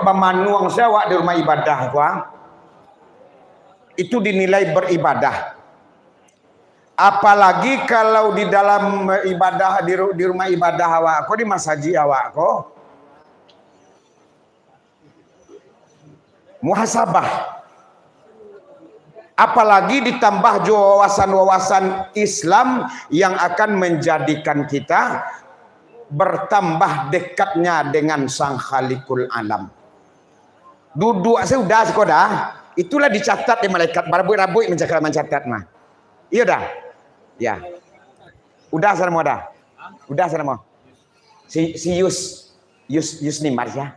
Bamanuang sewa di rumah ibadah gua itu dinilai beribadah. Apalagi kalau di dalam ibadah di rumah ibadah awak ko, di masjid awak ko, muhasabah. Apalagi ditambah wawasan-wawasan Islam yang akan menjadikan kita bertambah dekatnya dengan Sang Khalikul Alam. Duduk sudah sekolah, itulah dicatat di malaikat. Barabui-rabui mencatat mah. Iya dah. Ya. Udah sana mau dah. Udah sana mau. Si Yus Nimar ya.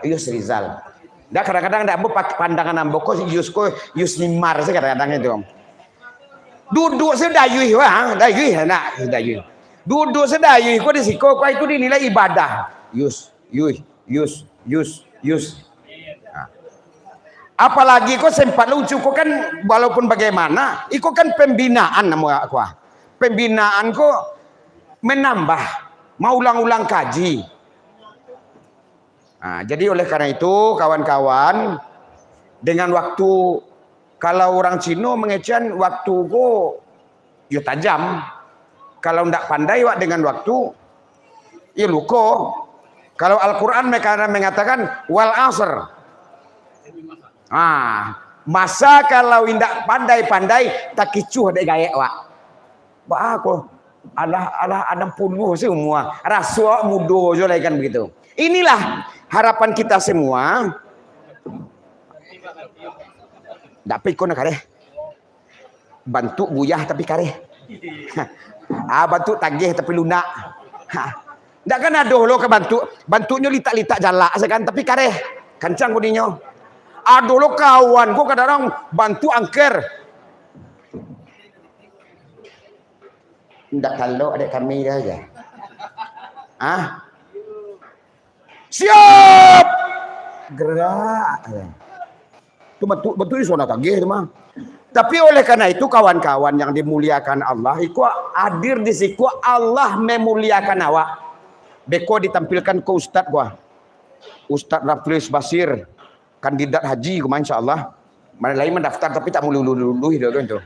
Yus Rizal. Dah kadang-kadang ndak mau pakai pandangan ambo ko Yus Nimar sih kadang-kadang itu. Duduk sedayui wah, dayui nak, dayui. Duduk sedayui ko di siko ko itu dinilai ibadah. Yus. Apalagi kok sempat lucu kok kan, walaupun bagaimana itu kan pembinaan nama aku. Pembinaan kok menambah, mau ulang-ulang kaji. Nah, jadi oleh karena itu kawan-kawan, dengan waktu, kalau orang Cina mengecen waktu kok ya tajam. Kalau ndak pandai wak dengan waktu ya luko. Kalau Al-Quran mereka mengatakan wal asr. Masa kalau indak pandai-pandai tak kicuh dek gaya wak. Wah aku alah 60 semua. Rasuak mudo jo kan begitu. Inilah harapan kita semua. Ndak pikun kare. Bantu buyah tapi kare. Bantu tagih tapi lunak. Ndak kan aduh lo ke bantunya litak-litak jalak sekan tapi kare. Kancang bodinya. Aduh lo kawan, gua kadang-kadang bantu angker. Ndak kalau ada kami dah aja. Siap. Gerak. Itu betul zona tagih itu mah. Tapi oleh karena itu kawan-kawan yang dimuliakan Allah, iku hadir di siku Allah memuliakan awak. Beko ditampilkan ke ustaz gua. Ustaz Raflis Basir. Kandidat haji kemarin insyaallah. Mana lain mendaftar tapi tak mulu-lulu dia kan tuh.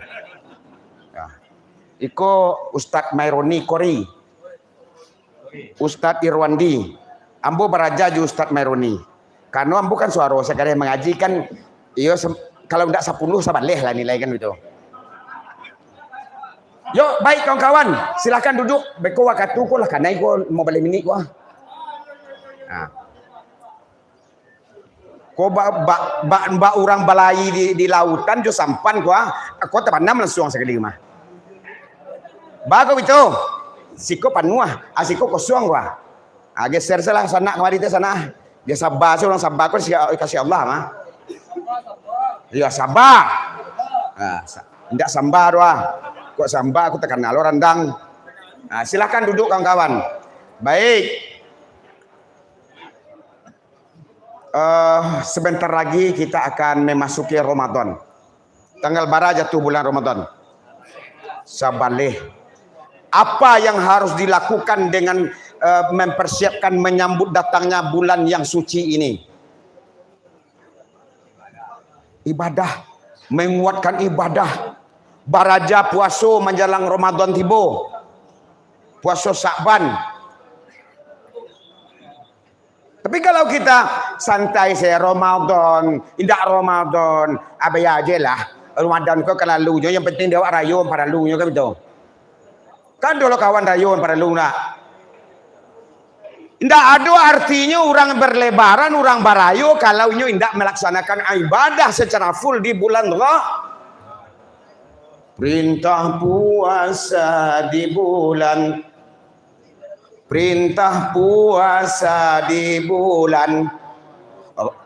Ya. Iko Ustaz Maironi Kori. Ustaz Irwandi. Ambo baraja ju Ustaz Maironi. Karena ambo kan suara sekali mengaji kan iyo kalau ndak 10 sabaleh lah nilai kan gitu. Yuk baik kawan-kawan, silahkan duduk. Beko wakatu ko lah kanai ko mau balik minit ko. Nah. Ko mbak orang balai di lautan jo sampan gua aku terpandang langsung sekali mah bago itu siko panuah asiko kosong gua geser salah sana kemari teh sana dia sabar orang sabar ko kasih Allah mah ya sabar ndak sambar wah kok sambar aku terkenal orang randang. Silahkan duduk kawan-kawan. Baik. Sebentar lagi kita akan memasuki Ramadan. Tanggal bara jatuh bulan Ramadan. Sabaleh. Apa yang harus dilakukan dengan mempersiapkan menyambut datangnya bulan yang suci ini? Ibadah, menguatkan ibadah. Baraja puaso menjelang Ramadan tiba. Puaso Syakban. Tapi kalau kita santai saya Ramadan, indak Ramadan, abaya aja lah. Ramadan kau kelalunya, yang penting dia rayuan para lunya kan betul. Kan dulu kawan rayuan para lu nak. Indak ada artinya orang berlebaran, orang barayu kalau nyu indak melaksanakan ibadah secara full di bulan Ramadan. Perintah puasa di bulan. Perintah puasa di bulan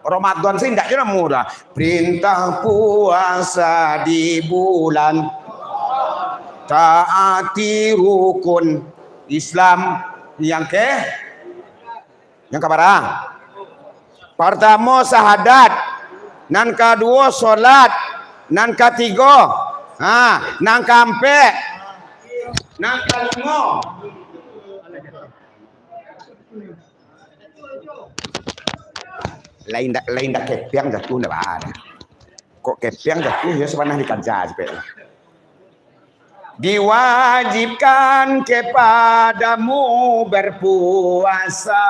Ramadan sih tidak jelas murah. Perintah puasa di bulan, taati rukun Islam yang kabarah. Pertama syahadat, nan kedua salat, nan ketiga nan keempat, nan kelima lain dak kepiang jatuh ndak ada. Kok kepiang jatuh ya sebenarnya dikerja sepeda. Diwajibkan kepadamu berpuasa.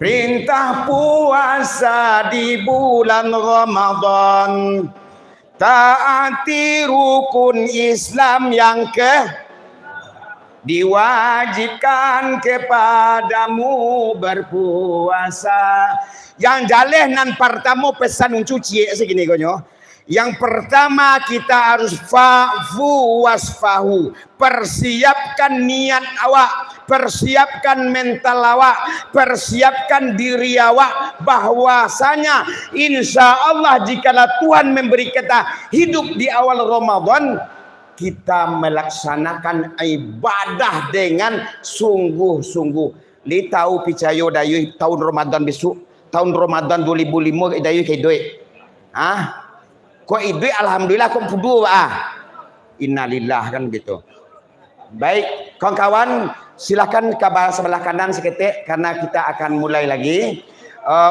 Perintah puasa di bulan Ramadan. Taati rukun Islam yang diwajibkan kepadamu berpuasa. Yang jaleh nan pertama pesan uncuci segini konyo. Yang pertama kita harus fa'fu wasfahu. Persiapkan niat awak, persiapkan mental awak, persiapkan diri awak bahwasanya insya Allah jikalau Tuhan memberi kita hidup di awal Ramadan, kita melaksanakan ibadah dengan sungguh-sungguh. Li tahu picayo dayu tahun Ramadan besok, tahun Ramadan 2005 dayu ke duit. Kok itu alhamdulillah kok pudu innalillah kan gitu. Baik kawan-kawan, silakan ke sebelah kanan seketik karena kita akan mulai lagi.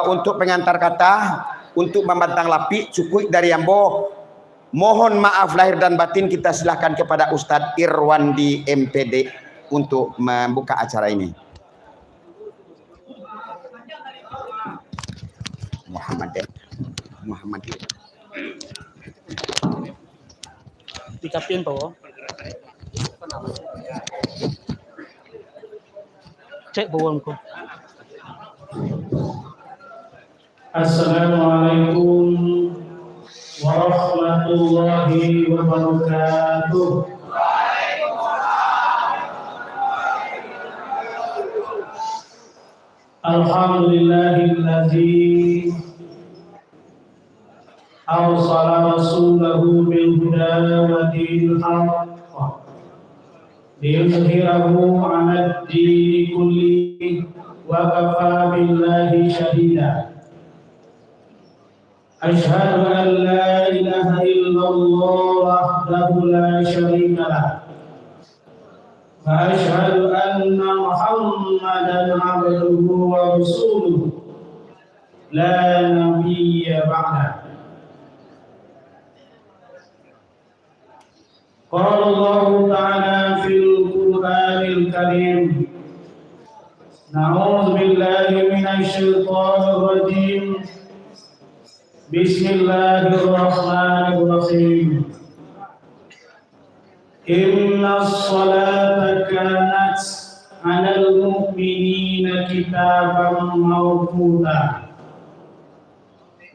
Untuk pengantar kata, untuk membantang lapi cukup dari Ambo. Mohon maaf lahir dan batin, kita silakan kepada Ustadz Irwandi MPD untuk membuka acara ini. Muhammad Dikapin po. Cek bawang ko. Assalamualaikum warahmatullahi wabarakatuh. Alhamdulillahillazi awsala rasulahu bil huda wa dinil haqq liyudhhirahu 'ala ad-dini kullihi wa kafa billahi shahida. Asyhadu an la ilaha illallah wahdahu la syarika lah wa asyhadu anna Muhammadan 'abduhu wa rasuluhu la nabiyya ba'da. Qala Allah Ta'ala fil Qur'anil Karim. Na'udzu billahi minasy syaithanir rajim. Bismillahirrahmanirrahim. Innas salata kanat 'alal mu'minina kitaban mawquta.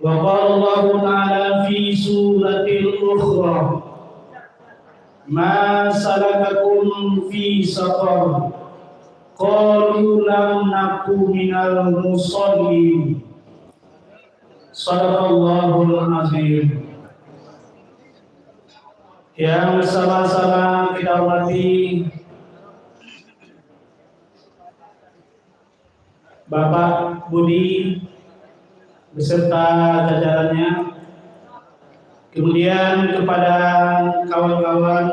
Wa qala Allah Ta'ala fi suratil ukhra. Ma salakakum fi saqar. Qalu lam naku minal musallin. Shadaqallahul azim. Yang sama-sama kita hormati Bapak Budi beserta jajarannya. Kemudian kepada kawan-kawan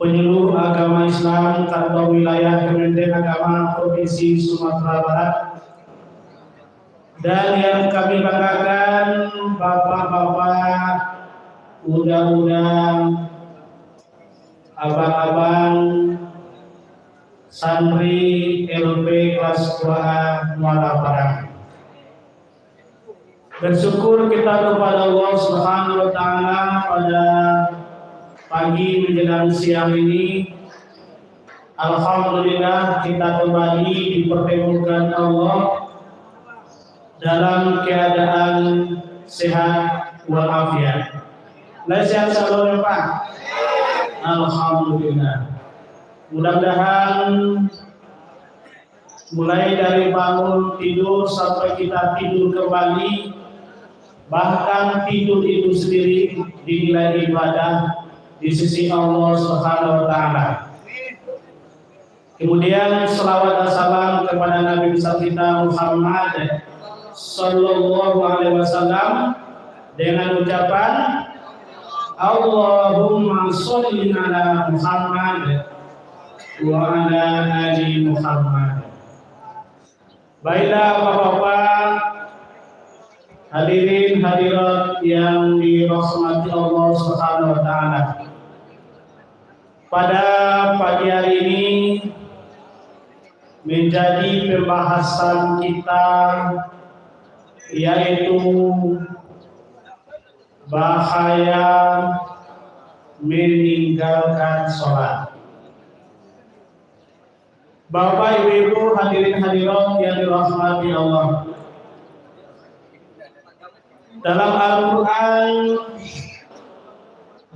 penyuluh agama Islam kantor wilayah Kementerian Agama Provinsi Sumatera Barat, dan yang kami banggakan bapak-bapak, uda-uda, abang-abang, santri LP kelas 2A Muara Parang. Bersyukur kita kepada Allah Subhanahu wa Ta'ala pada pagi menjelang siang ini. Alhamdulillah kita kembali dipertemukan Allah dalam keadaan sehat walafiat. Sehat selalu Pak. Alhamdulillah. Mudah-mudahan mulai dari bangun tidur sampai kita tidur kembali, bahkan tidur itu sendiri dinilai ibadah di sisi Allah Subhanahu wa Ta'ala. Kemudian selawat dan salam kepada Nabi besar kita Muhammad sallallahu alaihi wasallam dengan ucapan Allahumma sholli ala Muhammad wa ala ali Muhammad. Baiklah Bapak-bapak, hadirin hadirat yang dirahmati Allah Subhanahu wa taala. Pada pagi hari ini menjadi pembahasan kita yaitu bahaya meninggalkan sholat. Bapak Ibu hadirin hadirat yang dirahmati Allah. Dalam Al-Quran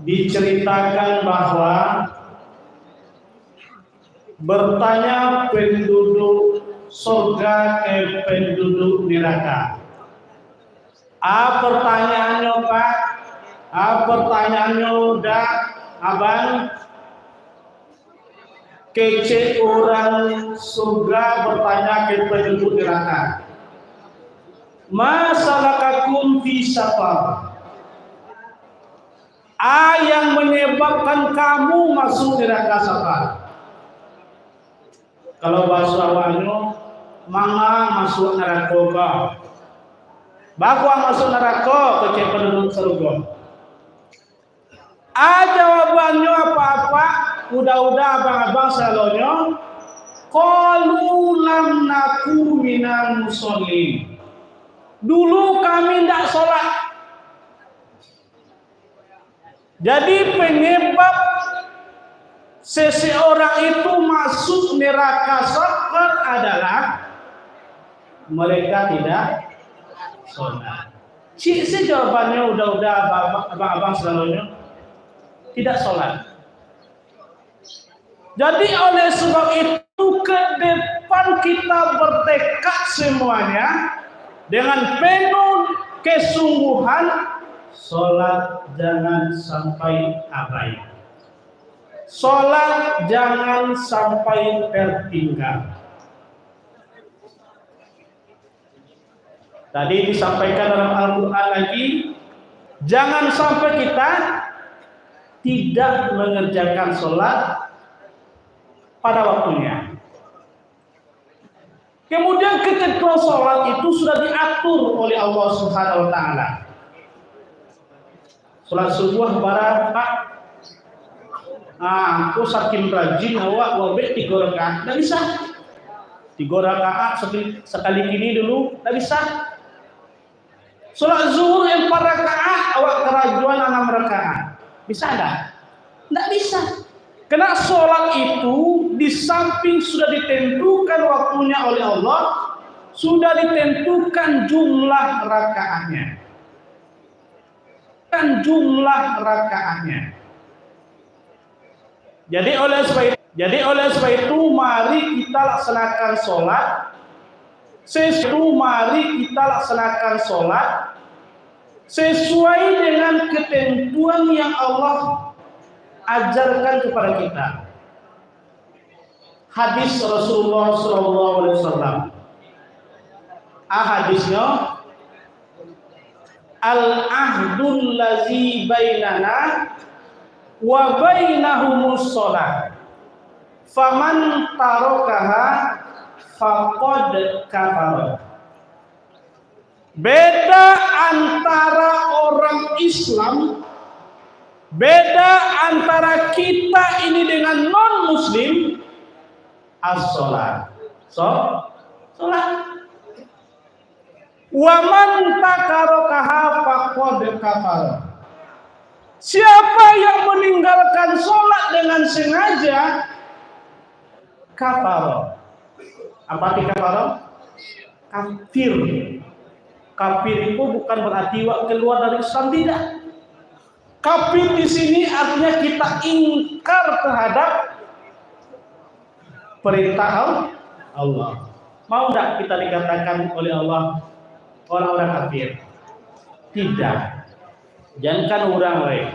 diceritakan bahwa bertanya penduduk surga ke penduduk neraka. Pertanyaannya Pak? Pertanyaannya udah abang? Kece orang surga bertanya ke penduduk neraka. Masalakakum fi saqar. Yang menyebabkan kamu masuk neraka saqar. Kalau bahasa awalnya, manga masuk neraka. Bakwa masuk neraka kece penduduk surga. Jawabannya apa-apa? Udah abang-abang selalunya qalu lam naku minal musallin. Dulu kami tidak sholat. Jadi penyebab seseorang itu masuk neraka saqar adalah mereka tidak sholat. Si jawabannya udah abang-abang selalunya tidak sholat. Jadi oleh sebab itu ke depan kita bertekad semuanya dengan penuh kesungguhan, sholat jangan sampai abai. Sholat jangan sampai tertinggal. Tadi disampaikan dalam Al-Quran lagi, jangan sampai kita tidak mengerjakan sholat pada waktunya. Kemudian ketika sholat itu sudah diatur oleh Allah Subhanahu wa taala. Sholat subuh barang Pak. Aku saking rajin awak wabek 3 rakaat. Tidak bisa. 3 rakaat sekali kini dulu, tidak bisa. Sholat zuhur yang 4 rakaat, awak kerajuan 6 rakaat. Bisa enggak? Tidak bisa. Karena sholat itu di samping sudah ditentukan waktunya oleh Allah, sudah ditentukan jumlah rakaatnya. Jadi oleh sebab itu mari kita laksanakan sholat sesuai dengan ketentuan yang Allah ajarkan kepada kita. Hadis Rasulullah SAW. Hadisnya, al-ahdul lazi bainana wa bainahumus sholat. Faman tarakaha faqad kafara. Beda antara orang Islam, beda antara kita ini dengan non-muslim, as-sholat. Sholat. Wa man takarakaha faqad kafara. Siapa yang meninggalkan sholat dengan sengaja, kafara. Apa arti kafara? Kafir. Kafir itu bukan berarti keluar dari Islam, tidak. Kafir di sini artinya kita ingkar terhadap perintah Allah. Mau tidak kita dikatakan oleh Allah orang-orang kafir? Tidak. Jangan orang lain.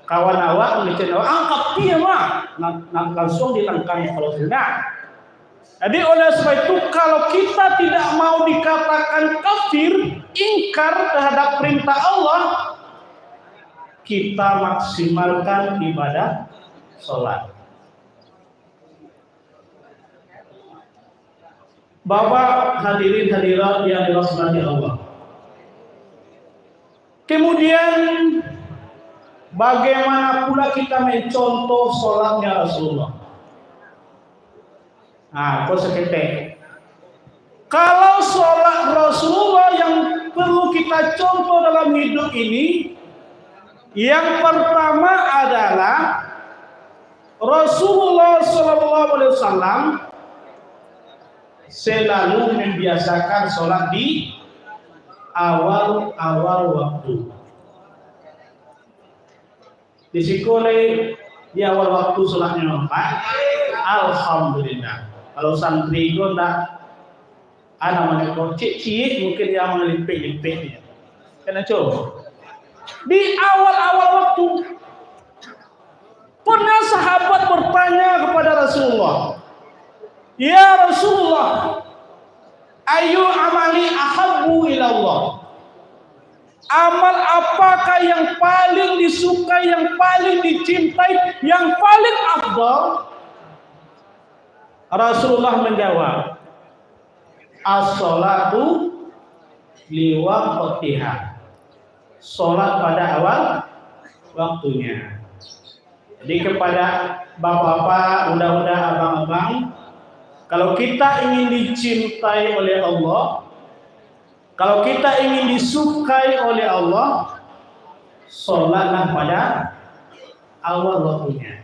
Kawan awak ngecen awak kafir mah, langsung dilangkang kalau tidak. Jadi oleh sebab itu kalau kita tidak mau dikatakan kafir, ingkar terhadap perintah Allah, kita maksimalkan ibadah sholat. Bapak hadirin hadirat yang dirahmati Allah. Kemudian bagaimana pula kita mencontoh sholatnya Rasulullah? Nah, kok seketek. Kalau sholat Rasulullah yang perlu kita contoh dalam hidup ini, yang pertama adalah Rasulullah SAW selalu membiasakan sholat di awal-awal waktu. Di sekolah di awal waktu sholatnya Pak, alhamdulillah. Kalau santri itu enggak ada namanya cik mungkin yang melipik-lipik. Kena coba. Di awal-awal waktu pernah sahabat bertanya kepada Rasulullah, "Ya Rasulullah, ayu amali ahabbu ilallah?" Amal apakah yang paling disukai, yang paling dicintai, yang paling afdal? Rasulullah menjawab, as-sholatu liwaqtiha. Sholat pada awal waktunya. Jadi kepada bapak-bapak, mudah-mudahan abang-abang, kalau kita ingin dicintai oleh Allah, kalau kita ingin disukai oleh Allah, sholatlah pada awal waktunya.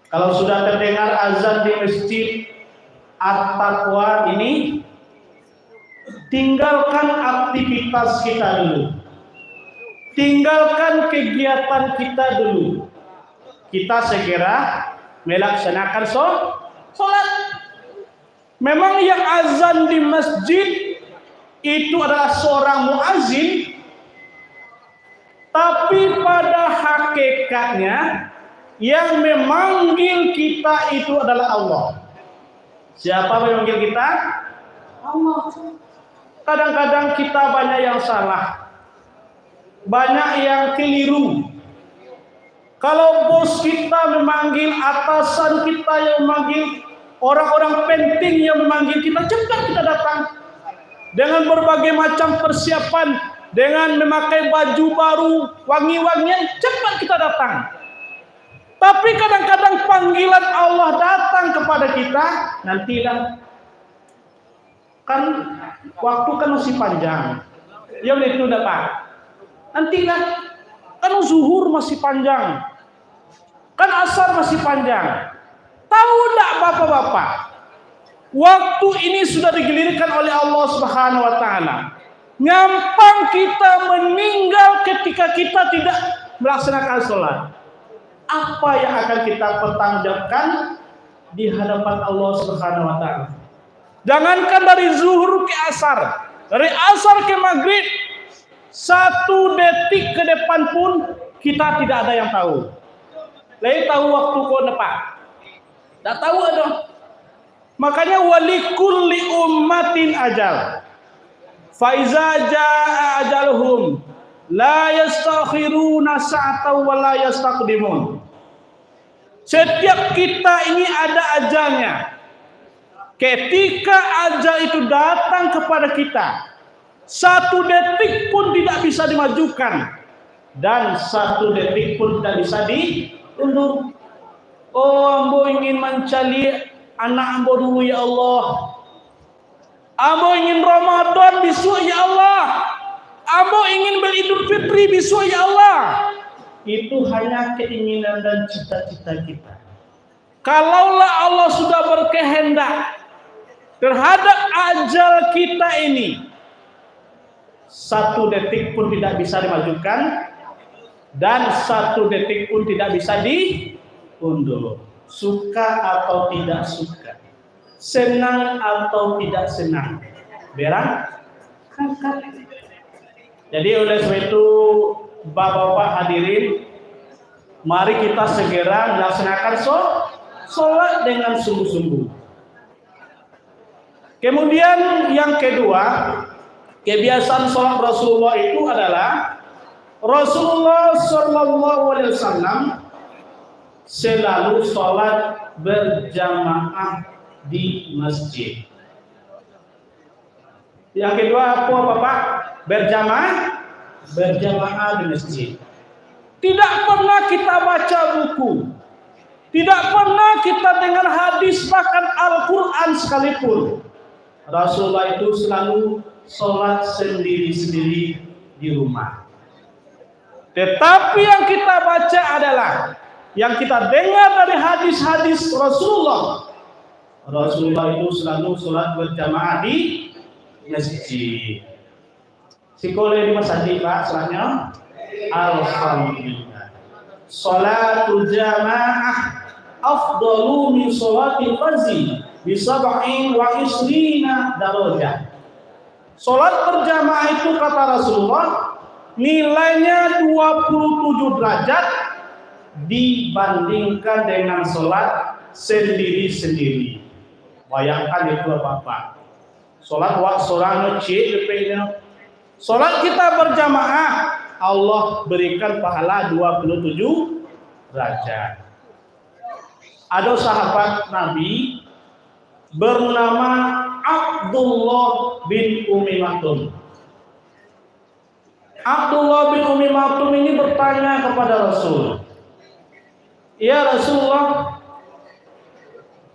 Kalau sudah terdengar azan di masjid At-Taqwa ini, tinggalkan aktivitas kita dulu. Tinggalkan kegiatan kita dulu. Kita segera melaksanakan sholat. Memang yang azan di masjid itu adalah seorang muazzin, tapi pada hakikatnya yang memanggil kita itu adalah Allah. Siapa memanggil kita? Allah. Kadang-kadang kita banyak yang salah, banyak yang keliru. Kalau bos kita memanggil, atasan kita yang memanggil, orang-orang penting yang memanggil kita, cepat kita datang. Dengan berbagai macam persiapan, dengan memakai baju baru, wangi-wangian, cepat kita datang. Tapi kadang-kadang panggilan Allah datang kepada kita, nantilah. Kan waktu kan masih panjang. Ya itu udah Pak. Nantilah. Kan zuhur masih panjang. Kan asar masih panjang. Tahu enggak Bapak-bapak? Waktu ini sudah digilirkan oleh Allah Subhanahu wa taala. Nyampang kita meninggal ketika kita tidak melaksanakan sholat. Apa yang akan kita pertanggungjawabkan di hadapan Allah Subhanahu wa taala? Jangankan dari zuhur ke asar, dari asar ke maghrib, 1 detik ke depan pun kita tidak ada yang tahu. Lain tahu waktu kau Pak? Tak tahu ada. Makanya walikulli ummatin ajal. Fa iza jaa ajaluhum la yastakhiruna sa'atan wa la yastaqdimun. Setiap kita ini ada ajalnya. Ketika ajal itu datang kepada kita, 1 detik pun tidak bisa dimajukan dan 1 detik pun tidak bisa diundur. Oh, ambo ingin mencari anak ambo dulu ya Allah. Ambo ingin Ramadan besok ya Allah. Ambo ingin beridul fitri besok ya Allah. Itu hanya keinginan dan cita-cita kita. Kalaulah Allah sudah berkehendak terhadap ajal kita ini, 1 detik pun tidak bisa dimajukan dan 1 detik pun tidak bisa diundur. Suka atau tidak suka, senang atau tidak senang, berangkat. Jadi oleh sebab itu Bapak-bapak hadirin, mari kita segera melaksanakan sholat dengan sungguh-sungguh. Kemudian yang kedua, kebiasaan sholat Rasulullah itu adalah Rasulullah SAW selalu sholat berjamaah di masjid. Yang kedua apa Bapak? Berjamaah di masjid. Tidak pernah kita baca buku, tidak pernah kita dengar hadis, bahkan Al-Quran sekalipun. Rasulullah itu selalu sholat sendiri-sendiri di rumah. Tetapi yang kita baca adalah, yang kita dengar dari hadis-hadis Rasulullah. Rasulullah itu selalu sholat berjamaah di masjid. Sekolah di masjid Pak, selanjutnya. Alhamdulillah. Sholatul jamaah afdalu min sholatil fardhi bi 27 darajah. Sholat berjamaah itu kata Rasulullah nilainya 27 derajat dibandingkan dengan sholat sendiri-sendiri. Bayangkan itu apa-apa. Sholat seorang ngecek, sholat kita berjamaah, Allah berikan pahala 27 derajat. Ada sahabat Nabi bernama Abdullah bin Umi Maktum. Abdullah bin Umi Maktum ini bertanya kepada Rasul, "Ya Rasulullah,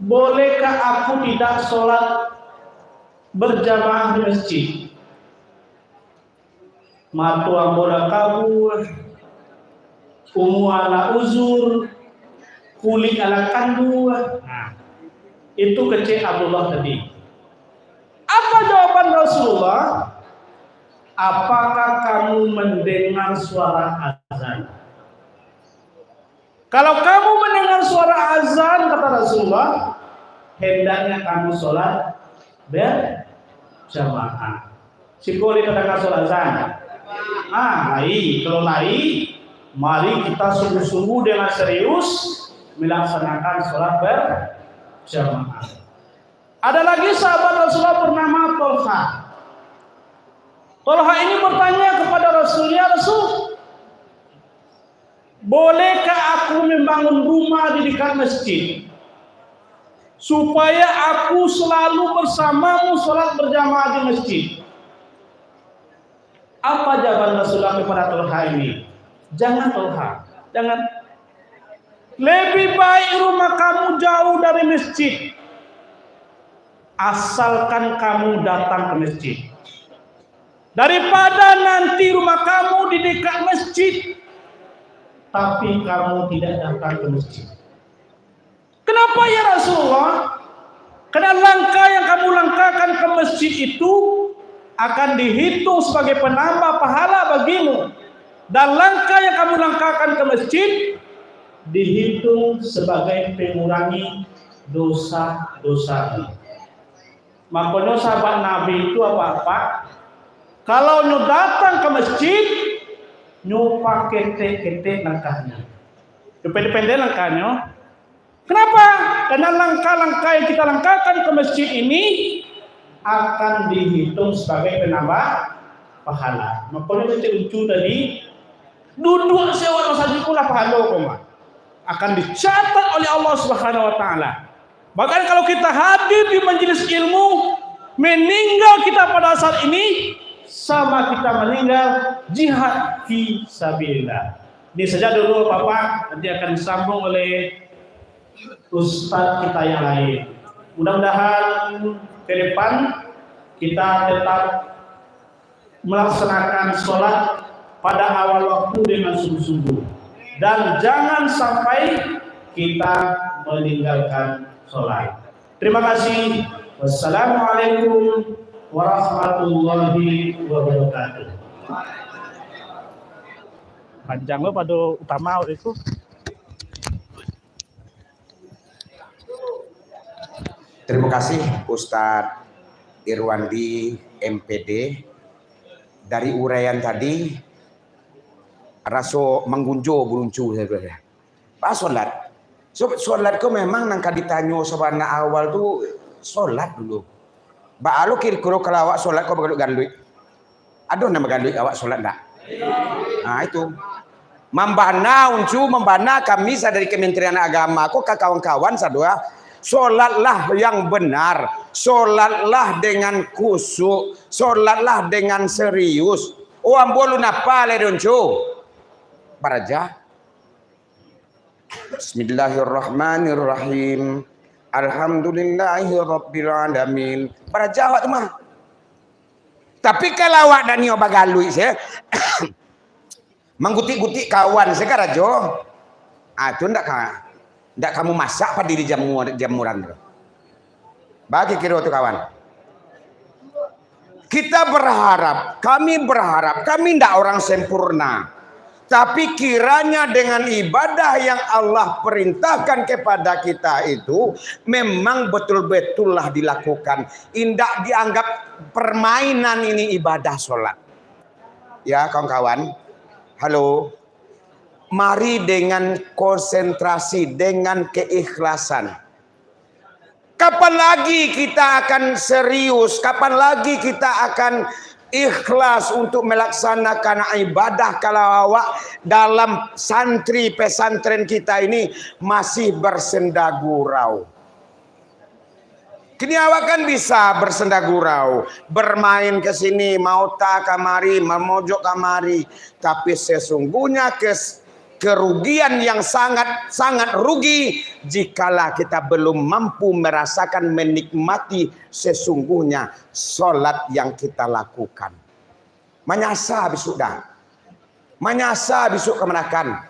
bolehkah aku tidak sholat berjamaah di masjid? Matu amboda kabur, umu ala uzur, kulit ala kandu." Nah, itu kecil Abdullah tadi. Apa jawaban Rasulullah? Apakah kamu mendengar suara azan? Kalau kamu mendengar suara azan, kata Rasulullah, hendaknya kamu sholat berjamaah. Sikoli kedengar suara azan. Kalau lain, mari kita sungguh-sungguh dengan serius melaksanakan sholat berjamaah. Ada lagi sahabat Rasulullah bernama Tolha. Tolha ini bertanya kepada Rasul, "Ya Rasul, bolehkah aku membangun rumah di dekat masjid supaya aku selalu bersamamu sholat berjamaah di masjid?" Apa jawaban Rasulullah kepada Tolha ini? Jangan Tolha, jangan. Lebih baik rumah kamu jauh dari masjid, asalkan kamu datang ke masjid, daripada nanti rumah kamu di dekat masjid tapi kamu tidak datang ke masjid. Kenapa ya Rasulullah? Karena langkah yang kamu langkahkan ke masjid itu akan dihitung sebagai penambah pahala bagimu, dan langkah yang kamu langkahkan ke masjid dihitung sebagai pengurangi dosa-dosa. Makanya sahabat Nabi itu apa-apa, kalau nyu datang ke masjid, nyu pakai kete langkahnya, pendek-pendek langkahnya. Kenapa? Karena langkah-langkah yang kita langkahkan ke masjid ini akan dihitung sebagai penambah pahala. Makanya kita lucu tadi, duduk sewa saja pula pahala koma akan dicatat oleh Allah Subhanahu Wa Taala. Bahkan kalau kita hadir di majelis ilmu, meninggal kita pada saat ini sama kita meninggal jihad fi sabilillah. Ini saja dulu Bapak, nanti akan disambung oleh ustaz kita yang lain. Mudah-mudahan ke depan kita tetap melaksanakan sholat pada awal waktu dengan sungguh-sungguh, dan jangan sampai kita meninggalkan sholat. Terima kasih. Wassalamualaikum warahmatullahi wabarakatuh. Panjang lo pada utama itu. Terima kasih Ustadz Irwandi MPD. Dari uraian tadi raso menggunjo buluncu saya. Pak solat kau memang nangka ditanyo sabana awal tu solat dulu. Ba alo kira-kira kalau awak solat kau bagaduk ganduit. Aduh nama ganduit awak solat tak? Nah itu. Membana kami dari Kementerian Agama kok kawan-kawan sadua, solatlah yang benar, solatlah dengan khusyuk, solatlah dengan serius. Ambo lu napa le donco? Baraja. Bismillahirrahmanirrahim. Alhamdulillahirabbil alamin. Baraja awak tu mah. Tapi kalau awak dan nyoba galui saya menggutik-gutik kawan sekarang jo. Itu ndak kamu masak pada diri jamuran. Bagi kira tu kawan. Kita berharap, kami ndak orang sempurna. Tapi kiranya dengan ibadah yang Allah perintahkan kepada kita itu memang betul-betullah dilakukan. Indah dianggap permainan ini ibadah sholat. Ya kawan-kawan, halo. Mari dengan konsentrasi, dengan keikhlasan. Kapan lagi kita akan serius? Kapan lagi kita akan ikhlas untuk melaksanakan ibadah kalau awak dalam santri pesantren kita ini masih bersenda gurau? Kini awak kan bisa bersenda gurau, bermain ke sini, mau tak kamari, memojok kamari, tapi sesungguhnya kerugian yang sangat rugi jikalau kita belum mampu merasakan menikmati sesungguhnya solat yang kita lakukan. Manyasa besok dah. Manyasa besok kemenakan.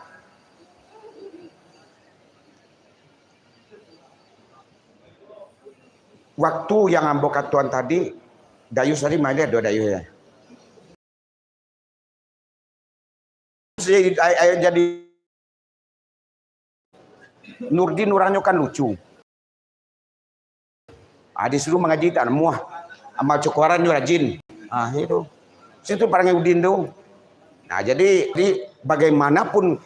Waktu yang ambo katuan tadi, Dayus tadi mana ada Dayus ya? Jadi Nurdin orangnya kan lucu. Disuruh mengaji tak muah. Amal cokoran juga rajin. Itu. Situ parang Udin tu. Nah, jadi bagaimanapun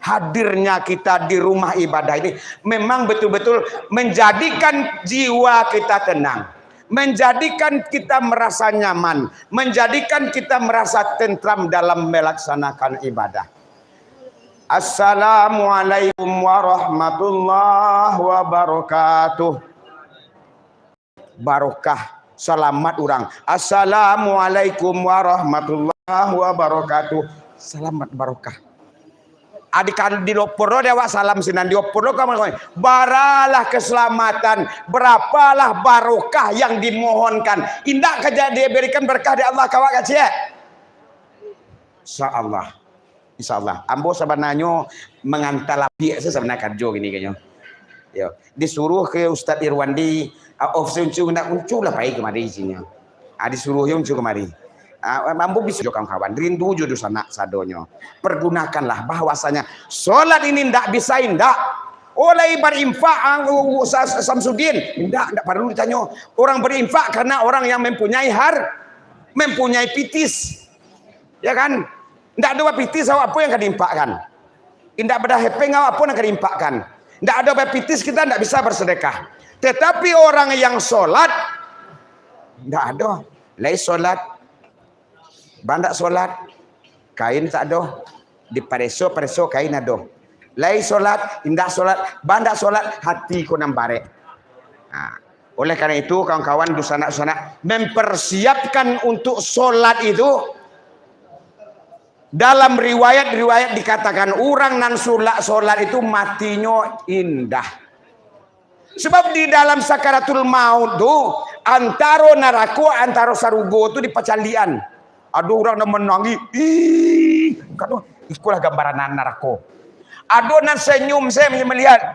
hadirnya kita di rumah ibadah ini memang betul-betul menjadikan jiwa kita tenang. Menjadikan kita merasa nyaman, menjadikan kita merasa tentram dalam melaksanakan ibadah. Assalamualaikum warahmatullahi wabarakatuh. Barokah, selamat orang. Assalamualaikum warahmatullahi wabarakatuh. Selamat barokah. Adik di lopor dewa salam sinan di lopor kamu baralah keselamatan, berapalah barokah yang dimohonkan. Indah kerja dia berikan berkah dari Allah kawak kacau. Insyaallah. Ambo sebenarnya mengantar lapik sebenarnya kerja gini kayaknya. Yo, disuruh ke Ustadz Irwandi, uncu nak uncu lah pai kemari isinya. Disuruh yang uncu kemari. Mampu bisa kawan-kawan rindu jodoh sana sadonyo. Pergunakanlah bahwasanya solat ini ndak bisa indak oleh berinfak Samsudin ndak perlu ditanya. Orang berinfak karena orang yang mempunyai mempunyai pitis, ya kan? Ndak ada pitis awak apa yang akan diinfakkan? Indak pada hepeng awak apa yang akan diinfakkan? Ndak ada pitis kita ndak bisa bersedekah. Tetapi orang yang solat ndak ada, lai solat bandak solat kain tak ada, di pareso kain ada. Lai solat indah solat bandak solat hati ko nambare. Oleh karena itu kawan-kawan dusana mempersiapkan untuk solat itu. Dalam riwayat dikatakan orang nan solat itu matinya indah. Sebab di dalam sakaratul maut tuh antara narako antara sarugo itu di pacalian. Ada orang yang menangis, kan ikulah gambaran narako. Ada yang senyum, saya melihat,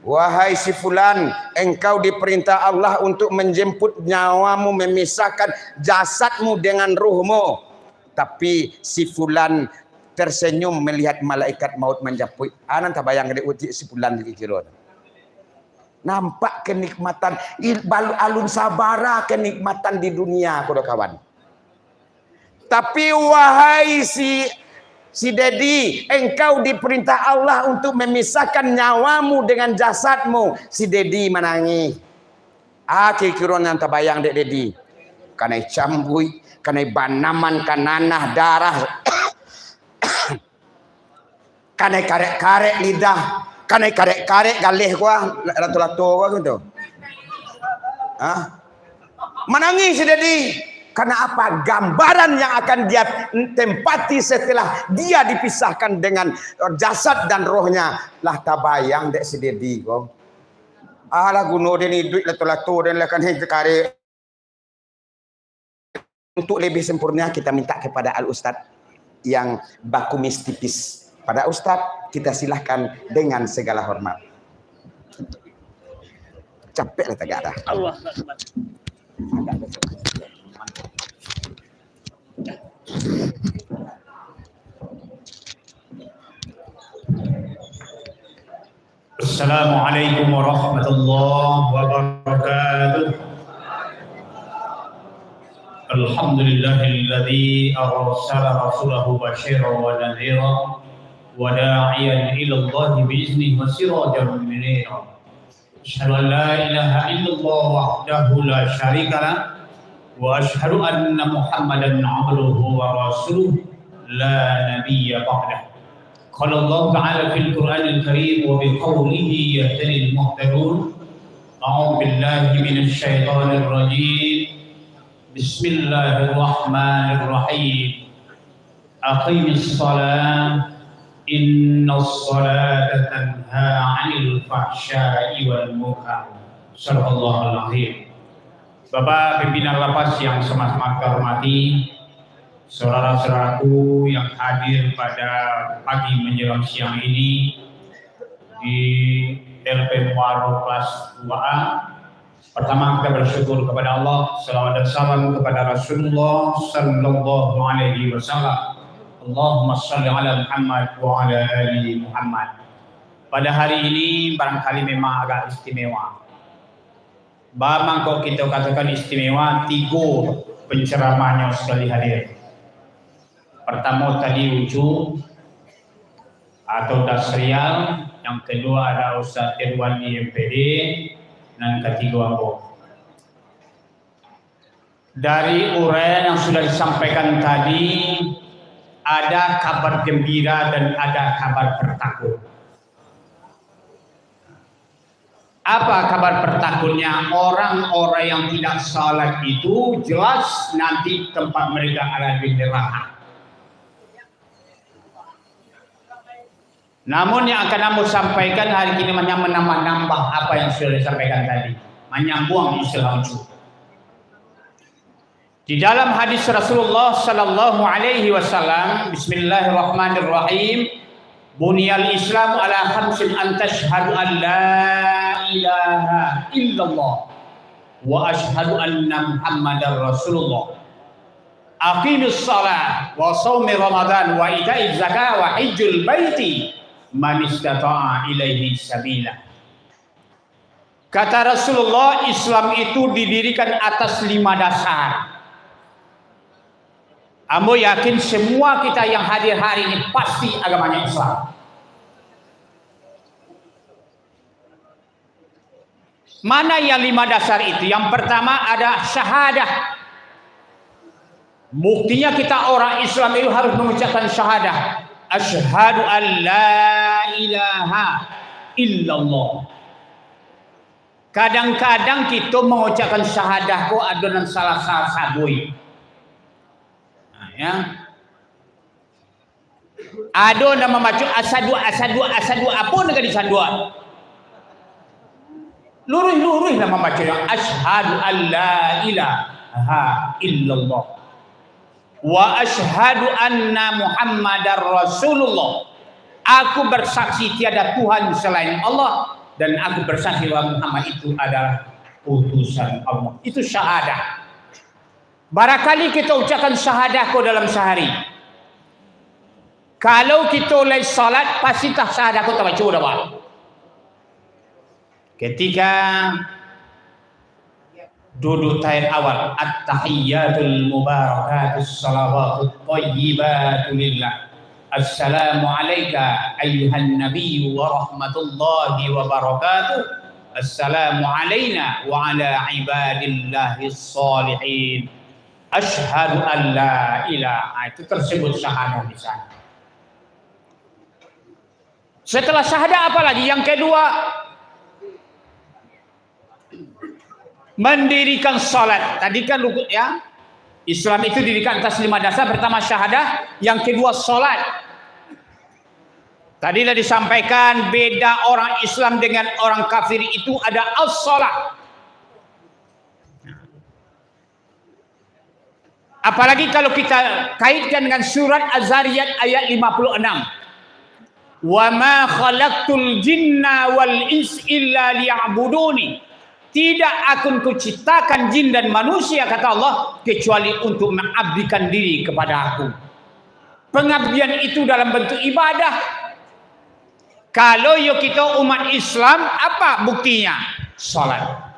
wahai si fulan, engkau diperintah Allah untuk menjemput nyawamu, memisahkan jasadmu dengan ruhmu. Tapi si fulan tersenyum melihat malaikat maut menjemput. Anan tak bayang dia uti si fulan di kira. Nampak kenikmatan, alun sabara kenikmatan di dunia, kawan. Tapi wahai si Dedi, engkau diperintah Allah untuk memisahkan nyawamu dengan jasadmu. Si Dedi menangis. Kira-kira yang terbayang dek Dedi. Kanai cambui, kanai banaman, kananah, darah. Kanai karek-karek lidah. Kanai karek-karek galih gua, lato-lato gua gitu. Menangis jadi. Karena apa? Gambaran yang akan dia tempati setelah dia dipisahkan dengan jasad dan rohnya. Lah tabayang dek si Dedi kok. Alah guno deni duit lato-lato dan lakan kare. Untuk lebih sempurna kita minta kepada Al Ustadz yang bakumis tipis. Pada Ustadz kita silahkan dengan segala hormat. Capek lah tagak dah. Allah. Assalamualaikum warahmatullahi wabarakatuh. Alhamdulillahilladzi arsala rasulahu basyiran wa nadhiran wa da'iyan ila Allah bi'iznihi wa sirajan munira. Asyhadu an la ilaha illallah wahdahu la syarika lah wa asyhadu anna Muhammadan 'abduhu wa rasuluhu la nabiyya ba'dahu. قال الله تعالى في القرآن الكريم وبقوله يهتدي المهتدون. أعوذ بالله من الشيطان الرجيم. بسم الله الرحمن الرحيم. أقم الصلاة إن الصلاة تنهى عن الفحشاء والمنكر. صدق الله العظيم. Bapak pimpinan lapas yang sama-sama hormati, saudara-saudaraku yang hadir pada pagi menjelang siang ini di LP Muaro kelas 2A. Pertama kita bersyukur kepada Allah, salawat dan salam kepada Rasulullah sallallahu alaihi wasallam. Allahumma shalli ala Muhammad wa ala ali Muhammad. Pada hari ini barangkali memang agak istimewa. Bagaimana kok kita katakan istimewa? 3 penceramahnya sekali hadir. Pertama tadi Ucu atau Dasrial, yang kedua ada Ustaz Irwani MPD, dan ketiga aku. Dari uraian yang sudah disampaikan tadi, ada kabar gembira dan ada kabar bertakut. Apa kabar bertakutnya? Orang-orang yang tidak salat itu jelas nanti tempat mereka ada di neraka. Namun yang akan Anda sampaikan hari ini hanya menambah-nambah apa yang sudah disampaikan tadi, menyambung istilah Ucu. Di dalam hadis Rasulullah sallallahu alaihi wasallam, bismillahirrahmanirrahim, bunyal Islam ala khamsin an tashhadu an la ilaha illallah wa ashhadu anna Muhammadar Rasulullah. Aqimus shalah wa shaumi Ramadan wa ita'iz zakah wa hajjul baiti man istata'a ilaihi sabila. Kata Rasulullah, Islam itu didirikan atas 5 dasar. Ambo yakin semua kita yang hadir hari ini pasti agamanya Islam. Mana yang 5 dasar itu? Yang pertama ada syahadah. Buktinya kita orang Islam itu harus mengucapkan syahadah. Asyhadu an la ilaha illallah. Kadang-kadang kita mengucapkan syahadah kok adonan salah sabui. Nah, ya. Ado nama macu asadu apa negara di sandua. Lurus nama macu yang asyhadu an la ilaha illallah wa asyhadu anna Muhammadar Rasulullah. Aku bersaksi tiada Tuhan selain Allah dan aku bersaksi bahwa Muhammad itu adalah utusan Allah. Itu syahadah. Barangkali kita ucapkan syahadah kau dalam sehari. Kalau kita oleh salat, pastilah syahadah kau tak baca dah. Ketika duduk tahiyat awal, at-tahiyyatul mubarakatus salawatut thayyibatu lillah. Assalamu alayka ayyuhan nabiyyu wa rahmatullahi wa barakatuh. Assalamu alayna wa ala ibadillahis salihin. Asyhadu an la ilaha. Itu tersebut syahadah di sana. Setelah syahadah apa lagi? Yang kedua, mendirikan salat. Tadi kan ya, Islam itu didirikan atas 5 dasar. Pertama syahadah, yang kedua salat. Tadi sudah disampaikan beda orang Islam dengan orang kafir itu ada as-salat. Apalagi kalau kita kaitkan dengan surat Az-Zariyat ayat 56. Wa ma khalaqtul jinna wal ins illa liya'buduni. Tidak akan kuciptakan jin dan manusia, kata Allah, kecuali untuk mengabdikan diri kepada aku. Pengabdian itu dalam bentuk ibadah. Kalau kita umat Islam, apa buktinya? Salat.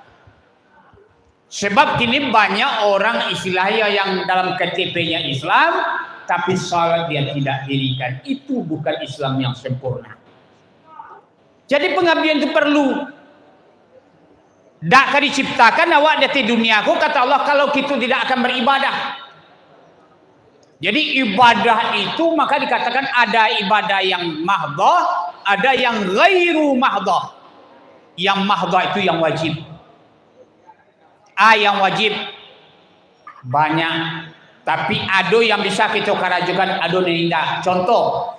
Sebab kini banyak orang istilahnya yang dalam KTP-nya Islam, tapi salat dia tidak dirikan. Itu bukan Islam yang sempurna. Jadi pengabdian itu perlu. Tak akan diciptakan awak di dunia aku, kata Allah, kalau kita tidak akan beribadah. Jadi ibadah itu maka dikatakan ada ibadah yang mahdoh, ada yang ghairu mahdoh. Yang mahdoh itu yang wajib. Yang wajib banyak, tapi ada yang bisa kita karajukan, ada yang tidak. Contoh,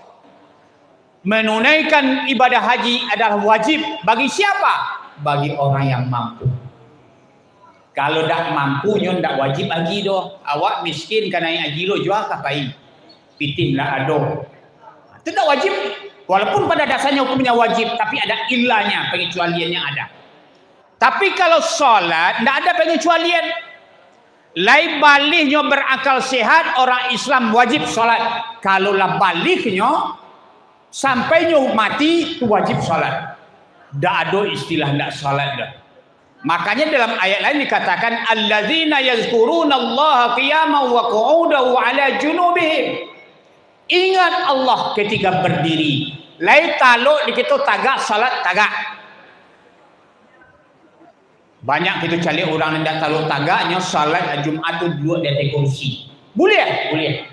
menunaikan ibadah haji adalah wajib bagi siapa? Bagi orang yang mampu. Kalau tak mampu, nyon tak wajib haji doh. Awak miskin karena yang haji lo jual kapai, pitih tak ada. Itu tak wajib. Walaupun pada dasarnya hukumnya wajib, tapi ada ilahnya, pengecualiannya ada. Tapi kalau sholat, tidak ada pengecualian. Lai baliknya berakal sehat, orang Islam wajib sholat. Kalau lah baliknya, sampainya mati, itu wajib sholat. Tak ada istilah tidak sholat dah. Makanya dalam ayat lain dikatakan, alladzina yazkuruna Allah qiyaman wa qu'udan wa ala junubihim. Ingat Allah ketika berdiri. Lai taluk dikita tagak, sholat tagak. Banyak kita cari orang yang tak tahu tagaknya salat Jumat tu duduk di atas kursi. Boleh? Boleh.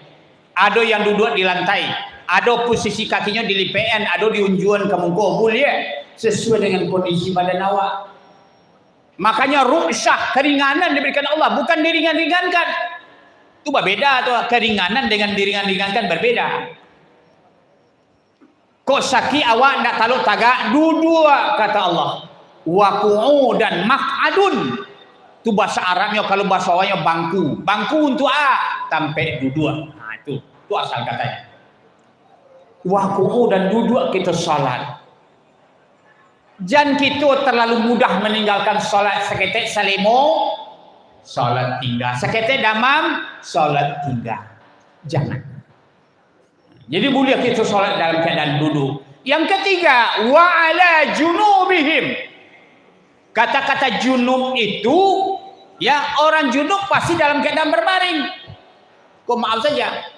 Ada yang duduk di lantai, ada posisi kakinya di lipean, ada di unjuan ke muka. Boleh. Sesuai dengan kondisi badan awak. Makanya ruksah, keringanan diberikan Allah, bukan diringan-ringankan. Itu berbeda tu, keringanan dengan diringan-ringankan berbeda. Kok sakit awak tak tahu tagak, duduk kata Allah. Wa qu'udan maq'adun. Itu bahasa Arabnya, kalau bahasa Awalnya bangku. Bangku untuk sampai duduk. Nah itu asal katanya. Wa qu'udan, duduk kita salat. Jangan kita terlalu mudah meninggalkan salat. Seketik salimo, salat tinggal. Seketik damam, salat tinggal. Jangan. Jadi boleh kita salat dalam keadaan duduk. Yang ketiga, wa ala junubihim. Kata-kata junub itu, ya orang junub pasti dalam keadaan berbaring. Kok maaf saja.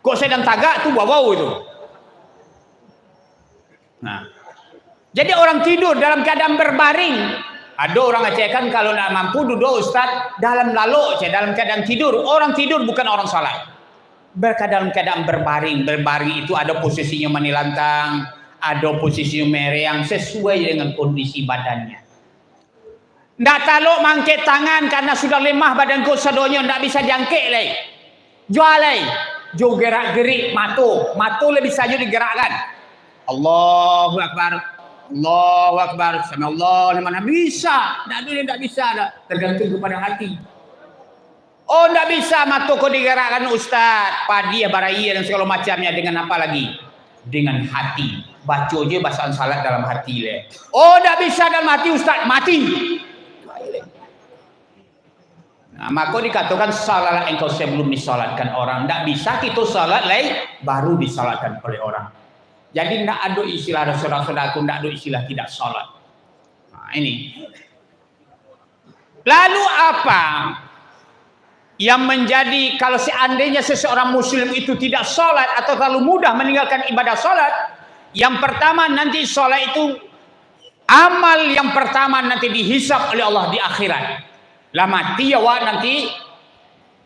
Kok sedang tagak tu bau itu. Nah, jadi orang tidur dalam keadaan berbaring. Ada orang Aceh kan kalau nak mampu duduk Ustaz dalam lalu, dalam keadaan tidur. Orang tidur bukan orang salat. Mereka dalam keadaan berbaring. Berbaring itu ada posisinya menilantang, ada posisi mereyang sesuai dengan kondisi badannya. Ndak taluk mangkit tangan karena sudah lemah badan kau sadonya, ndak bisa jangkit lagi. Jual lagi. Jo gerak-gerik mata. Mata lebih saja digerakkan. Allahu Akbar. Allahu Akbar. Sami Allah liman hamidah. Bisa. Ndak bisa dah. Tergantung kepada hati. Oh, ndak bisa mata kau digerakkan Ustaz. Padi baraya dan segala macamnya, dengan apa lagi? Dengan hati. Baca je bacaan salat dalam hati le. Oh, tak bisa dalam hati Ustaz, mati. Nah, maka dikatakan salatlah engkau sebelum disalatkan orang. Tak bisa kita salat lain baru disalatkan oleh orang. Jadi tak ada istilah saudara-saudaraku, tak ada istilah tidak salat. Nah, ini. Lalu apa yang menjadi kalau seandainya seseorang muslim itu tidak salat atau terlalu mudah meninggalkan ibadah salat? Yang pertama, nanti sholat itu amal yang pertama nanti dihisap oleh Allah di akhirat. Lah mati awak nanti,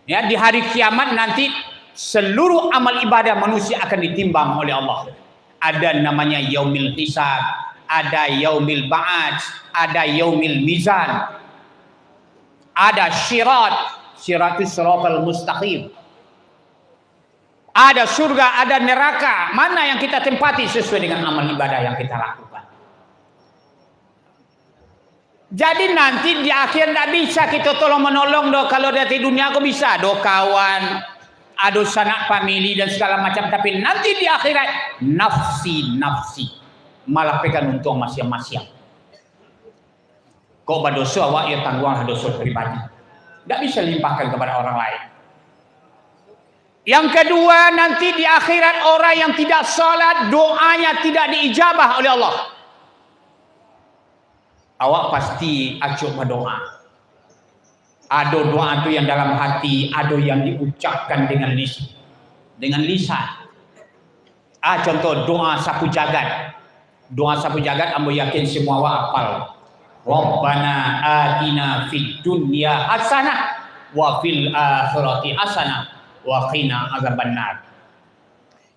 ya di hari kiamat nanti seluruh amal ibadah manusia akan ditimbang oleh Allah. Ada namanya yaumil hisab, ada yaumil ba'ats, ada yaumil mizan, ada syiratus siratal mustaqim, ada surga, ada neraka. Mana yang kita tempati sesuai dengan amal ibadah yang kita lakukan. Jadi nanti di akhir tidak bisa kita tolong menolong doh. Kalau dari dunia aku bisa doh kawan, ada sanak family dan segala macam. Tapi nanti di akhirat nafsi malah pegang untung masing-masing. Kau berdosa awak ya tanggung dosa pribadi. Tidak bisa limpahkan kepada orang lain. Yang kedua, nanti di akhirat orang yang tidak salat doanya tidak diijabah oleh Allah. Awak pasti acuh berdoa. Ada doa itu yang dalam hati, ada yang diucapkan dengan lisan. Contoh doa sapu jagat. Doa sapu jagat ambo yakin semua awak hafal. Rabbana atina fid dunya hasanah wa fil akhirati hasanah wa qina azabannar.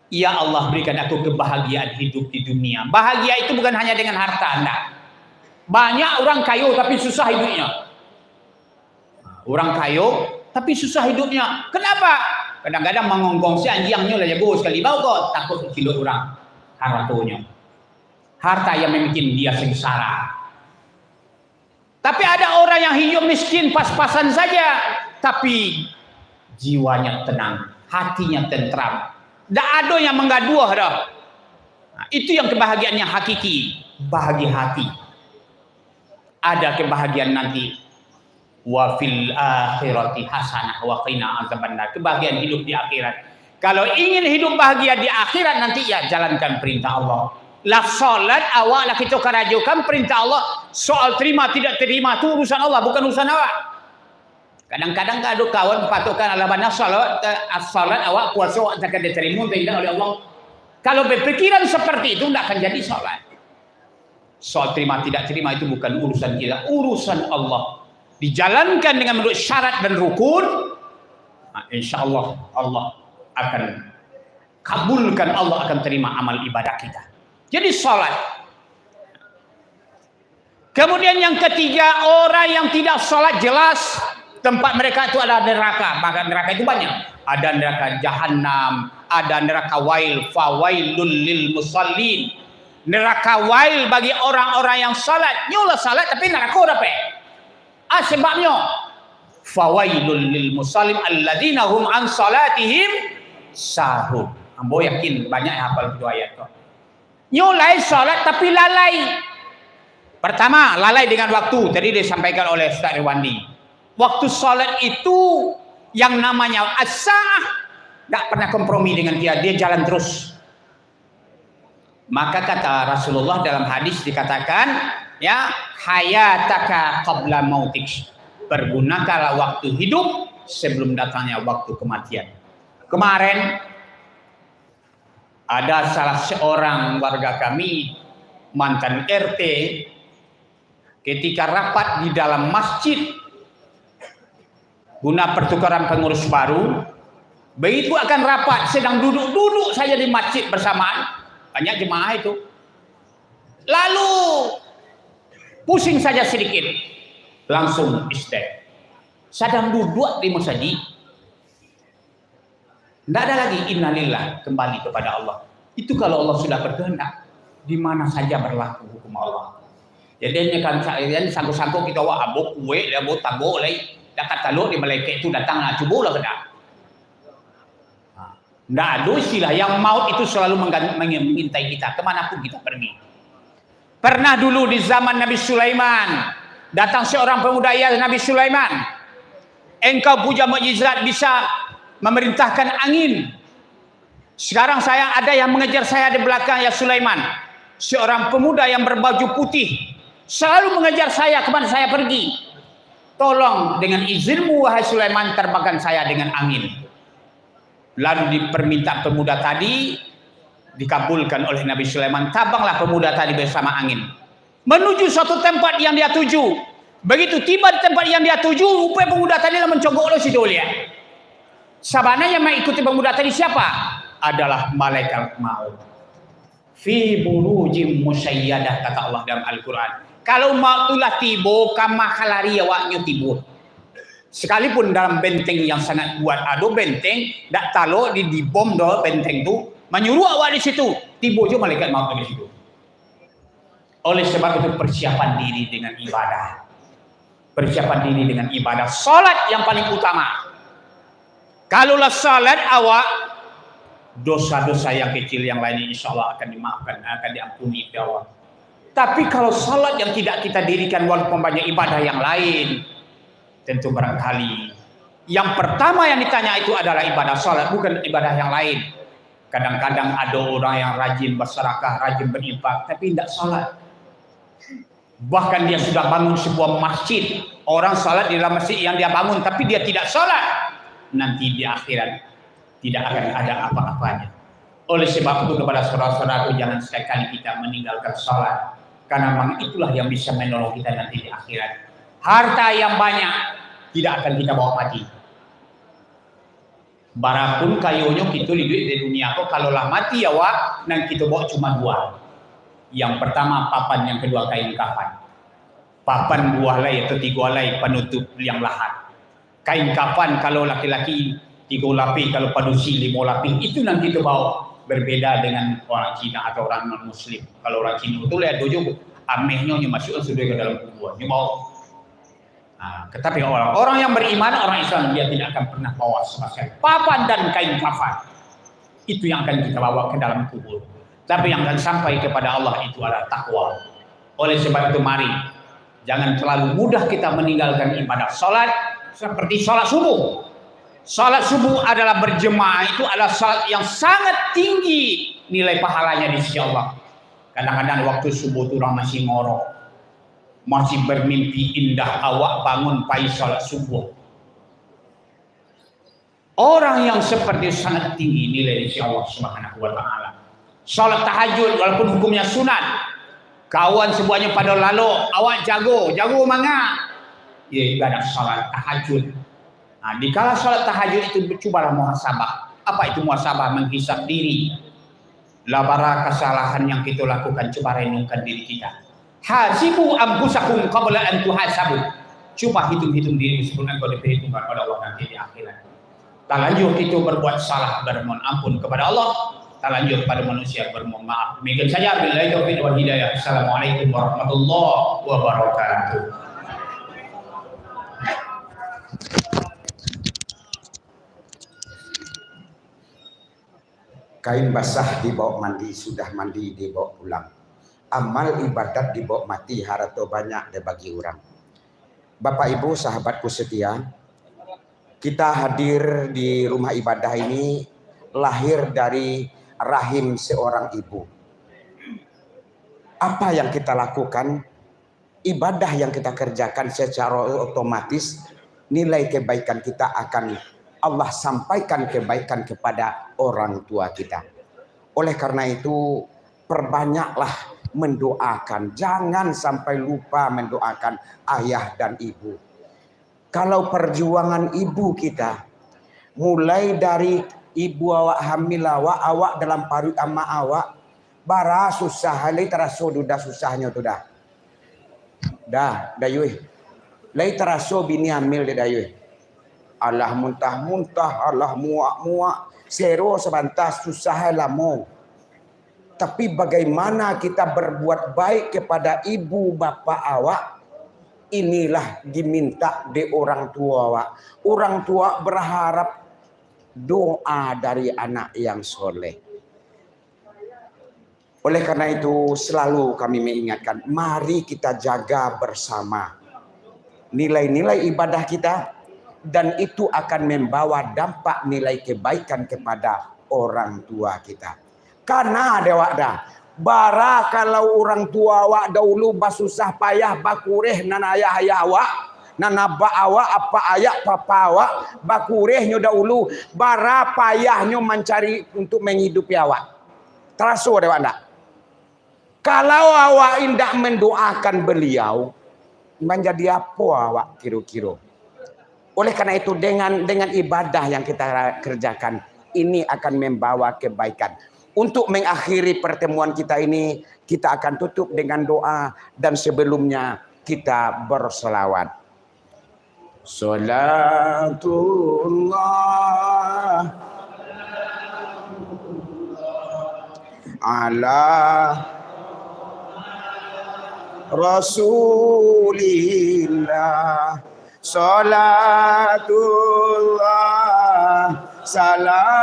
Ya Allah, berikan aku kebahagiaan hidup di dunia. Bahagia itu bukan hanya dengan harta Anda. Banyak orang kaya tapi susah hidupnya. Orang kaya tapi susah hidupnya. Kenapa? Kadang-kadang mengonggong si anjingnya lah ya bos sekali bau kok takut kilo orang hartanya. Harta yang membuat dia sengsara. Tapi ada orang yang hidup miskin pas-pasan saja, tapi jiwanya tenang, hatinya tentram. Tak ada yang menggaduh dah. Nah, itu yang kebahagiaan yang hakiki, bahagia hati. Ada kebahagiaan nanti. Wa fil akhirati hasanah wa qina azabannar. Kebahagiaan hidup di akhirat. Kalau ingin hidup bahagia di akhirat nanti ya jalankan perintah Allah. Lah salat awak lah kita kerajukan perintah Allah. Soal terima tidak terima itu urusan Allah, bukan urusan awak. Kadang-kadang ada kawan patokan ala mana salat awak puasa awak akan diterima tidak oleh Allah. Kalau berpikiran seperti itu tidak akan jadi salat. Soal terima tidak terima itu bukan urusan kita, urusan Allah. Dijalankan dengan menurut syarat dan rukun, nah, insya Allah Allah akan kabulkan, Allah akan terima amal ibadah kita. Jadi salat. Kemudian yang ketiga, orang yang tidak salat jelas tempat mereka itu ada neraka. Bahkan neraka itu banyak. Ada neraka jahanam, ada neraka wail, fawailul lil musallin. Neraka wail bagi orang-orang yang salat. Nyolah salat tapi neraka apa? Sebabnya fawailul lil musallin alladzina hum an salatihim sahun. Ambo yakin banyak yang hafal itu ayat tu. Nyolai salat tapi lalai. Pertama, lalai dengan waktu. Tadi disampaikan oleh Ustaz Irwandi. Waktu salat itu yang namanya as-sa'ah tak pernah kompromi dengan dia jalan terus. Maka kata Rasulullah dalam hadis dikatakan, ya, hayataka qabla mautik. Pergunakanlah waktu hidup sebelum datangnya waktu kematian. Kemarin ada salah seorang warga kami, mantan RT, ketika rapat di dalam masjid guna pertukaran pengurus baru, begitu akan rapat sedang duduk-duduk saja di masjid bersamaan, banyak jemaah itu. Lalu pusing saja sedikit, langsung istirahat. Sedang duduk di masjid, tidak ada lagi innalillah, kembali kepada Allah. Itu kalau Allah sudah berkehendak, di mana saja berlaku hukum Allah. Jadi kan sanggup-sanggup kita wah abok kue, abok tabok lagi. Dah kata lo di malaikat itu datang nak cuba lah kena. Tidak ada istilah yang maut itu selalu mengintai kita kemanapun kita pergi. Pernah dulu di zaman Nabi Sulaiman datang seorang pemuda, ya Nabi Sulaiman, engkau punya mukjizat bisa memerintahkan angin. Sekarang ada yang mengejar saya di belakang, ya Sulaiman. Seorang pemuda yang berbaju putih selalu mengejar saya kemana saya pergi. Tolong dengan izinmu wahai Sulaiman, terbangkan saya dengan angin. Lalu diperminta pemuda tadi, dikabulkan oleh Nabi Sulaiman. Terbanglah pemuda tadi bersama angin menuju suatu tempat yang dia tuju. Begitu tiba di tempat yang dia tuju, rupanya pemuda tadi mencogok lo situ lihat. Sabana yang mengikuti pemuda tadi siapa? Adalah malaikat maut. fi burujim musayyadah, kata Allah dalam Al-Quran. Kalau mautulah tibo kama kalari awaknya tibo. Sekalipun dalam benteng yang sangat kuat, ada benteng dak talo di bom do benteng tu, menyuruh awak di situ, tibo je malaikat maut di situ. Oleh sebab itu persiapan diri dengan ibadah. Persiapan diri dengan ibadah. Salat yang paling utama. Kalaulah salat awak, dosa-dosa yang kecil yang lain insya Allah akan dimaafkan, akan diampuni oleh Allah. Tapi kalau salat yang tidak kita dirikan walaupun banyak ibadah yang lain, tentu barangkali yang pertama yang ditanya itu adalah ibadah salat, bukan ibadah yang lain. Kadang-kadang ada orang yang rajin bersedekah, rajin berinfak, tapi tidak salat. Bahkan dia sudah bangun sebuah masjid, orang salat di dalam masjid yang dia bangun, tapi dia tidak salat, nanti di akhirat tidak akan ada apa-apanya. Oleh sebab itu kepada saudara-saudaraku, jangan sekali kita meninggalkan salat, karena memang itulah yang bisa menolong kita nanti di akhirat. Harta yang banyak tidak akan kita bawa mati. Barapun kayunya kita duit di dunia kok, kalau lah mati ya wak, dan kita bawa cuma dua. Yang pertama papan, yang kedua kain kafan. Papan dua helai atau tiga helai penutup yang lahat. Kain kafan kalau laki-laki 3 lapis, kalau padusi 5 lapis, itu nanti kita bawa. Berbeda dengan orang Cina atau orang non Muslim. Kalau orang Cina itu lihat dojo, amehnya masuk sudah ke dalam kubur, dia bawa. Nah, tetapi orang yang beriman, orang Islam, dia tidak akan pernah bawa sama sekali papan dan kain kafan. Itu yang akan kita bawa ke dalam kubur. Tapi yang akan sampai kepada Allah itu adalah takwa. Oleh sebab itu mari jangan terlalu mudah kita meninggalkan ibadah salat, seperti salat subuh. Salat subuh adalah berjemaah, itu adalah salat yang sangat tinggi nilai pahalanya di sisi Allah. Kadang-kadang waktu subuh itu orang masih ngorok, masih bermimpi indah, awak bangun pagi salat subuh. Orang yang seperti sangat tinggi nilai di sisi Allah Subhanahu wa taala. Salat tahajud walaupun hukumnya sunat. Kawan semuanya pada lalu, awak jago manga. Ya ibadah salat tahajud. Nah, di kala salat tahajud itu cubalah muhasabah. Apa itu muhasabah? Menghisap diri. Labara kesalahan yang kita lakukan, coba renungkan diri kita. Hasibu anfusakum qabla an tuhasabu. Coba hitung-hitung diri sebelum engkau diperhitungkan pada Allah nanti di akhirat. Tak lanjut itu berbuat salah, bermohon ampun kepada Allah. Tak lanjut pada manusia, bermohon maaf. Demikian saja, billahi taufiq wal hidayah. Assalamualaikum warahmatullahi wabarakatuh. Kain basah dibawa mandi, sudah mandi dibawa pulang. Amal ibadat dibawa mati, harta banyak dia bagi orang. Bapak Ibu sahabatku setia, kita hadir di rumah ibadah ini lahir dari rahim seorang ibu. Apa yang kita lakukan, ibadah yang kita kerjakan secara otomatis, nilai kebaikan kita akan Allah sampaikan kebaikan kepada orang tua kita. Oleh karena itu, perbanyaklah mendoakan. Jangan sampai lupa mendoakan ayah dan ibu. Kalau perjuangan ibu kita, mulai dari ibu awak hamil awak dalam parut ama awak, bara susah halai teraso dah susahnya tu dah. Dah yui. Lai teraso bini hamil dah yui. Allah muntah-muntah, Allah muak-muak, sero sebantas susah lamo. Tapi bagaimana kita berbuat baik kepada ibu bapa awak, inilah diminta di orang tua awak. Orang tua berharap doa dari anak yang soleh. Oleh karena itu selalu kami mengingatkan, mari kita jaga bersama nilai-nilai ibadah kita, dan itu akan membawa dampak nilai kebaikan kepada orang tua kita. Karena ada wakda, bara kalau orang tua awak dahulu basusah payah bakureh nan ayah awak, nana ba awak apa ayak papa awak bakurehnya dahulu, bara payahnya mencari untuk menghidupi awak. Teraso ada wakda. Kalau awak indah mendoakan beliau, menjadi apa awak kira-kira? Oleh karena itu dengan ibadah yang kita kerjakan ini akan membawa kebaikan. Untuk mengakhiri pertemuan kita ini, kita akan tutup dengan doa dan sebelumnya kita berselawat. Salatullah ala Rasulillah. Salatullah salamullah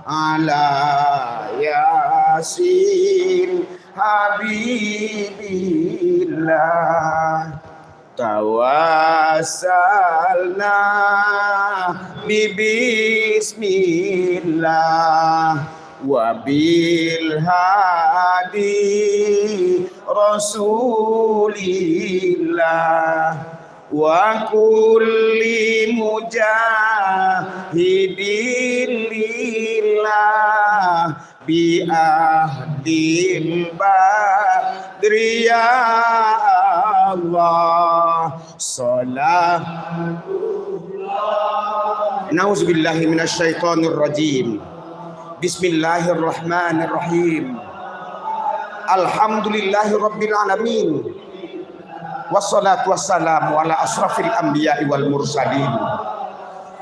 ala Yasin Habibillah. Tawassalna bismillah wa bil hadi Rasulillah wa kulli mujahidin lillah bi ahdil badri ya Allah. Nauzubillahi minasyaitonir rajim. Bismillahirrahmanirrahim. Alhamdulillahi rabbil alamin. Wassalatu wassalamu ala asrafil anbiya'i wal mursalin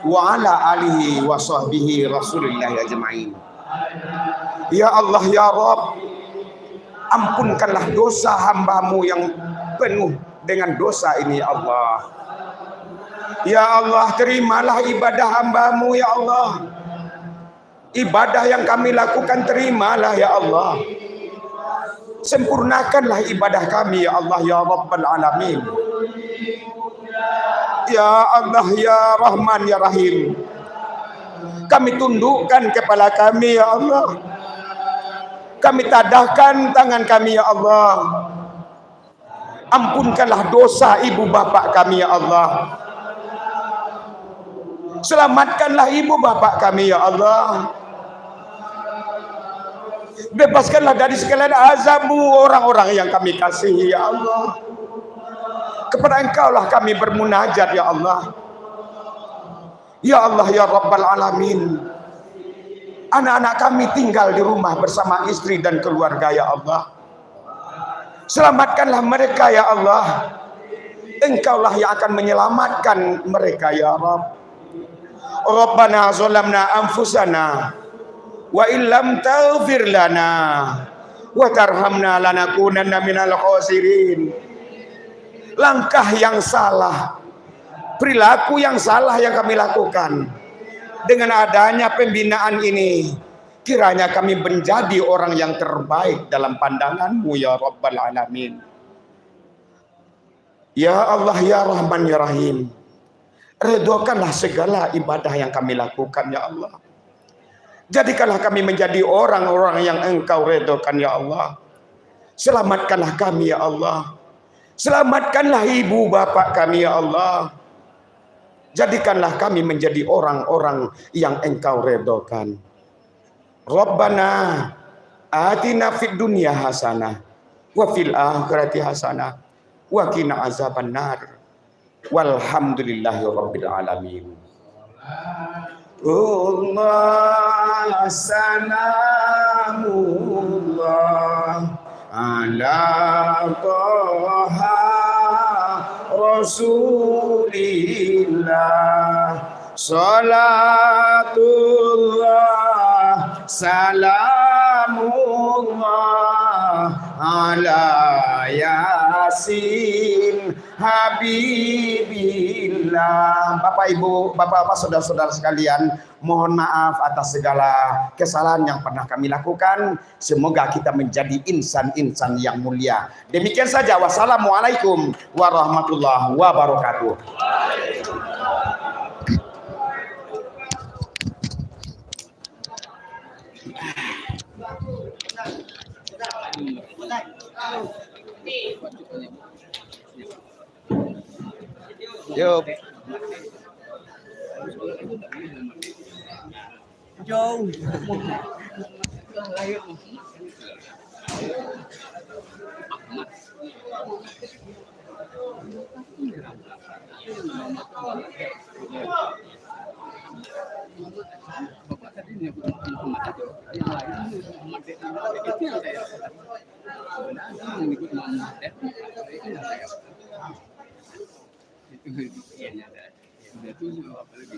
wa ala alihi wa sahbihi rasulillahi ajma'in. Ya Allah ya Rabb, ampunkanlah dosa hamba-Mu yang penuh dengan dosa ini ya Allah. Ya Allah, terimalah ibadah hamba-Mu ya Allah. Ibadah yang kami lakukan terimalah ya Allah. Sempurnakanlah ibadah kami ya Allah ya Rabbal Alamin. Ya Allah ya Rahman ya Rahim. Kami tundukkan kepala kami ya Allah. Kami tadahkan tangan kami ya Allah. Ampunkanlah dosa ibu bapak kami ya Allah. Selamatkanlah ibu bapak kami ya Allah. Bebaskanlah dari segala azab-Mu orang-orang yang kami kasihi ya Allah. Kepada Engkau-lah kami bermunajat ya Allah. Ya Allah ya Rabbal Alamin. Anak-anak kami tinggal di rumah bersama istri dan keluarga ya Allah. Selamatkanlah mereka ya Allah. Engkau-lah yang akan menyelamatkan mereka ya Rabb. Rabbana zalamna anfusana wa illam taghfir lana wa tarhamna lanakunanna minal khasirin. Langkah yang salah, perilaku yang salah yang kami lakukan, dengan adanya pembinaan ini, kiranya kami menjadi orang yang terbaik dalam pandangan-Mu ya Rabbal Alamin. Ya Allah ya Rahman ya Rahim, redhokanlah segala ibadah yang kami lakukan ya Allah. Jadikanlah kami menjadi orang-orang yang Engkau redhokan ya Allah. Selamatkanlah kami ya Allah. Selamatkanlah ibu bapak kami ya Allah. Jadikanlah kami menjadi orang-orang yang Engkau redhokan. Rabbana atina fid dunya hasanah wa fil akhirati hasanah wa qina azabannar. Walhamdulillahi rabbil alamin. Allah salamullah ala Toha Rasulillah. Salatullah salamullah ala Yasin Habibillah. Bapak Ibu, Bapak-bapak, saudara-saudara sekalian, mohon maaf atas segala kesalahan yang pernah kami lakukan. Semoga kita menjadi insan-insan yang mulia. Demikian saja. Wassalamualaikum warahmatullahi wabarakatuh. Yup. Jom. Bapak tadi menyebut Muhammad itu, yang lain Muhammad itu yang saya sebenarnya mengikut Muhammad itu yang saya itu bagiannya ada itu apa lagi